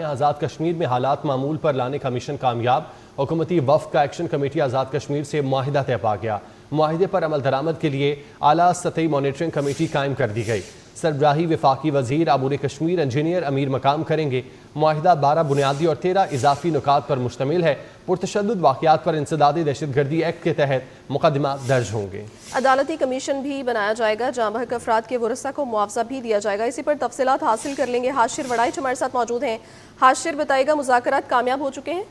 आज़ाद कश्मीर में हालात मामूल पर लाने का मिशन कामयाब। हुकूमती वफ़द का एक्शन कमेटी आज़ाद कश्मीर से मुआहिदा तय पा गया। मुआहिदे पर अमल दरामद के लिए आला सतही मॉनिटरिंग कमेटी कायम कर दी गई। सरबराही वफाकी वजीर अबूर कश्मीर इंजीनियर अमीर मकाम करेंगे। मुआहिदा 12 बुनियादी और 13 इजाफी नुकात पर मुश्तमिल है। पुरतशद्दुद वाक़यात पर इंसदादी दहशतगर्दी एक्ट के तहत मुकदमा दर्ज होंगे। अदालती कमीशन भी बनाया जाएगा, जहाँ बहक अफराद के वरसा को मुआवजा भी दिया जाएगा। इसी पर तफसीलात हासिल कर लेंगे। हाशिर वड़ाइच हमारे साथ मौजूद हैं। हाशिर, बताइएगा, मुज़ाकरात कामयाब हो चुके हैं?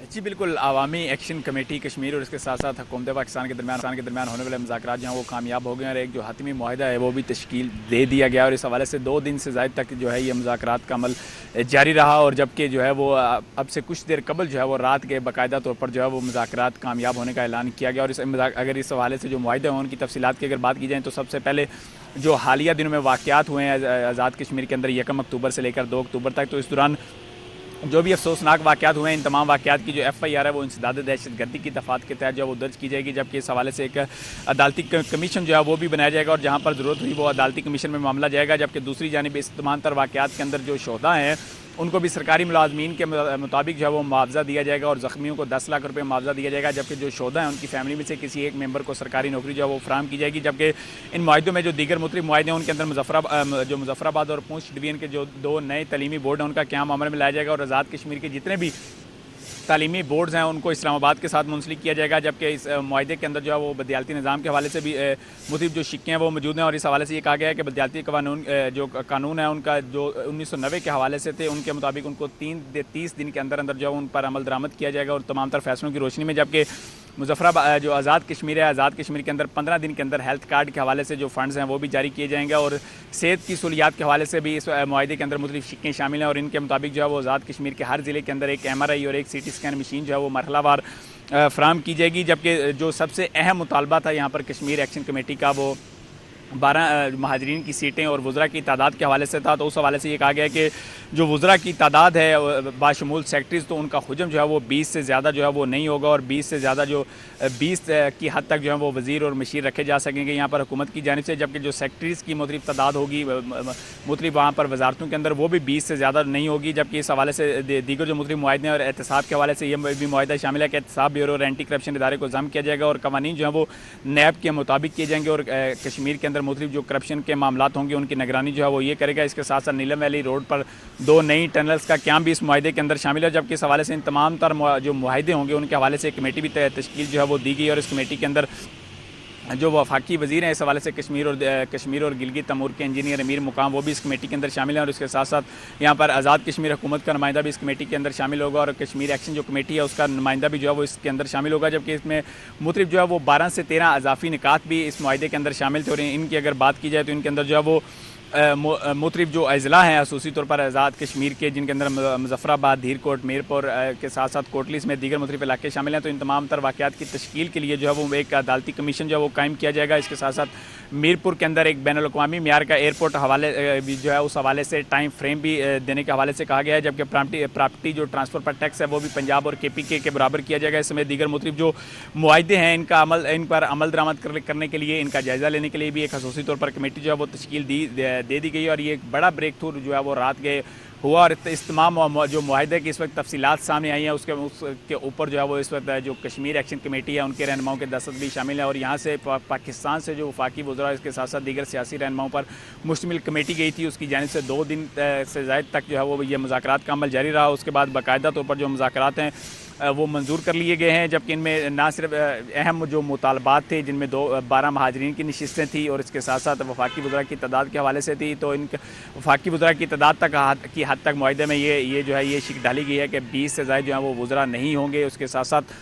जी बिल्कुल, अवामी एक्शन कमेटी कश्मीर और इसके साथ साथ हुकूमत पाकिस्तान के दरमियान होने वाले मुज़ाकरात जो हैं वो कामयाब हो गए और एक जो हतमी मुआहिदा है वो भी तश्कील दे दिया गया और इस हवाले से 2 दिन से ज़ायद तक जो है ये मुज़ाकरात का अमल जारी रहा। और जबकि जो है वो अब से कुछ देर कबल जो है वो रात के बाकायदा तौर पर जो है वो मुज़ाकरात कामयाब होने का ऐलान किया गया। और अगर इस हवाले से जो मुआहिदा है उनकी तफसीलात की अगर बात की जाए तो सबसे पहले जो हालिया दिनों में वाक़यात हुए हैं आज़ाद कश्मीर के अंदर 1 अक्टूबर से लेकर 2 अक्टूबर तक, तो इस दौरान जो भी अफसोसनाक वाक़यात हुए हैं इन तमाम वाक़यात की जो FIR है वो इंसदाद दहशतगर्दी की दफ़ात के तहत जो है वो दर्ज की जाएगी। जबकि इस हवाले से एक अदालती कमीशन जो है वो भी बनाया जाएगा और जहाँ पर ज़रूरत हुई वो अदालती कमीशन में मामला जाएगा। जबकि दूसरी जानिब इस तमाम तर वाक़यात के अंदर जो शोधा हैं उनको भी सरकारी मुलाजमीन के मुताबिक जो है वो मुआवजा दिया जाएगा और ज़ख्मियों को 10 लाख रुपये मुआवजा दिया जाएगा। जबकि जो शोधा हैं उनकी फैमिली में से किसी एक मेंबर को सरकारी नौकरी जो है वो फराहम की जाएगी। जबकि इन मुआहिदों में जो दीगर मुख्तलिफ मुआहिदे हैं उनके अंदर मुजफ्फराबाद और पूंछ डिवीजन के जो 2 नए तलीमी बोर्ड हैं उनका क़याम अमल में लाया जाएगा और आज़ाद कश्मीर के जितने भी तालीमी बोर्ड्स हैं उनको इस्लामाबाद के साथ मुंसलिक किया जाएगा। जबकि इस मुआहिदे के अंदर जो है वो बदयालती निज़ाम के हवाले से भी मुख्तलिफ जो शिक्के हैं वो मौजूद हैं और इस हवाले से ये कहा गया है कि बदयालती कानून है उनका जो 1990 के हवाले से थे उनके मुताबिक उनको 30 दिन के अंदर अंदर जो है उन पर अमल दरामद किया जाएगा और तमाम तर फैसलों की रोशनी में। जबकि मुजफ्फराबाद जो आज़ाद कश्मीर है, आज़ाद कश्मीर के अंदर 15 दिन के अंदर हेल्थ कार्ड के हवाले से जो फंड्स हैं वो भी जारी किए जाएंगे और सेहत की सहूलियात के हवाले से भी इस मुआहिदे के अंदर मुख्तलिफ शिक्कें शामिल हैं। और इनके मुताबिक जो है वो आज़ाद कश्मीर के हर ज़िले के अंदर एक MRI और एक CT स्कैन मशीन जो है वो मरहलावार फराहम की जाएगी। जबकि जो सबसे अहम मुतालबा था यहाँ पर कश्मीर एक्शन कमेटी का वो 12 महाजरीन की सीटें और वज़रा की तादाद के हवाले से था। तो उस हवाले से ये कहा गया कि जो वज़रा की तादाद है बाशमूल सेक्रेटरीज़ तो उनका हुजम जो है वो 20 से ज़्यादा जो है वो नहीं होगा और 20 से ज़्यादा जो 20 की हद तक जो है वो वज़ीर और मशीर रखे जा सकेंगे यहाँ पर हुकूमत की जानिब से। जबकि जो सेक्रेटरीज़ की मुख्तलिफ तादाद होगी मुख्तलिफ वहाँ पर वजारतों के अंदर वो भी 20 से ज़्यादा नहीं होगी। जबकि इस हवाले से दीगर जो मुख्तलिफ मुआहिदे और एहतसाब के हवाले से ये भी मुआहिदा शामिल है कि एहतसाब ब्यूरो और एंटी करप्शन इदारे को ज़म किया जाएगा और कवानीन जो है वो नैब के मुताबिक किए जाएंगे और कश्मीर के अंदर मुख्तलिफ जो करप्शन के मामलात होंगे उनकी निगरानी जो है वो ये करेगा। इसके साथ साथ नीलम वैली रोड पर 2 नई टनल्स का क्याम भी इस मुआहिदे के अंदर शामिल है। जबकि इस हवाले से इन तमाम तर जो मुआहिदे होंगे उनके हवाले से एक कमेटी भी तश्कील जो है वो दी गई और इस कमेटी के अंदर जो वफाकी वज़ीर हैं इस हवाले से कश्मीर और गिलगित तमूर के इंजीनियर अमीर मुकाम वो भी इस कमेटी के अंदर शामिल हैं और इसके साथ साथ यहाँ पर आज़ाद कश्मीर हुकूमत का नुमाइंदा भी इस कमेटी के अंदर शामिल होगा और कश्मीर एक्शन जो कमेटी है उसका नुमाइंदा भी जो है वो इसके अंदर शामिल होगा। जबकि इसमें मुख्तलिफ जो है वो 12 से 13 अजाफी निकात भी इस मुआहिदे के अंदर शामिल थे और इनकी अगर बात की जाए तो इनके अंदर जो है वो मुख्तलिफ जो अजला हैं खसूसी तौर पर आज़ाद कश्मीर के जिनके अंदर मुजफ्फराबाद, धीरकोट, मीरपुर के साथ साथ कोटली में दीगर मुख्तलिफ इलाके शामिल हैं। तो इन तमाम तर वाक़यात की तश्कील के लिए जो है वो एक अदालती कमीशन जो है वो कायम किया जाएगा। इसके साथ साथ मीरपुर के अंदर एक बैनुल अक़वामी मियार का एयरपोर्ट हवाले भी जो है उस हवाले से टाइम फ्रेम भी देने के हवाले से कहा गया है। जबकि प्रॉपर्टी जो ट्रांसफ़र पर टैक्स है वो भी पंजाब और KPK के बराबर किया जाएगा। इस समय दीगर मुख्तलिफ जो मुआहिदे हैं इन पर अमल दरामद करने के लिए इनका जायज़ा लेने के लिए भी एक खसूसी तौर पर कमेटी जो है वो तश्कील दे दी गई और ये एक बड़ा ब्रेक थ्रू जो है वो रात के हुआ और इस तमाम जो मुआहिदे की इस वक्त तफसीलात सामने आई हैं उसके ऊपर जो है वो इस वक्त जो कश्मीर एक्शन कमेटी है उनके रहनुमाओं के दस्तखत भी शामिल है। और यहाँ से पाकिस्तान से जो वफाकी वज़रा इसके साथ साथ दीगर सियासी रहनुमाओं पर मुश्तमिल कमेटी गई थी उसकी जानिब से 2 दिन से ज़ायद तक जो है वो ये मुज़ाकरात का अमल जारी रहा। उसके बाद बाकायदा तौर पर जो मुज़ाकरात हैं वो मंजूर कर लिए गए हैं। जबकि इनमें ना सिर्फ अहम जो मुतालबात थे जिनमें 12 महाजरीन की नशिस्तें थी और इसके साथ साथ वफाकी वज़रा की तादाद के हवाले से थी। तो इन वफाकी वज़रा की तादाद की हद तक मुआहिदे में ये जो है ये शिक डाली गई है कि 20 से ज़ायद जो है वो वज़रा नहीं होंगे। उसके साथ साथ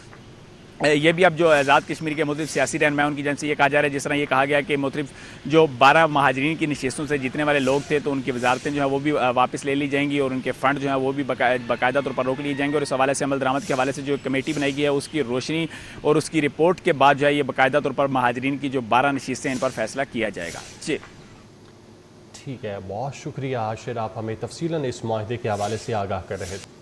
ये भी अब जो आज़ाद कश्मीर के मुख्तलिफ सियासी रहनुमा उनकी जानिब से ये कहा जा रहा है जिस तरह ये कहा गया कि मुख्तलिफ जो 12 महाजरीन की नशिस्तों से जीतने वाले लोग थे तो उनकी वजारतें जो है वो भी वापस ले ली जाएंगी और उनके फ़ंड जो है वो भी बाकायदा तौर पर रोक लिए जाएंगे। और इस हवाले से अमल दरामद के हवाले से जो कमेटी बनाई गई है उसकी रोशनी और उसकी रिपोर्ट के बाद जो है ये बाकायदा तौर पर महाजरीन की जो 12 नशिस्तें इन पर फैसला किया जाएगा। जी ठीक है, बहुत शुक्रिया आशिर, आप हमें तफसीलन इस मुआहिदे के हवाले से आगाह कर रहे थे।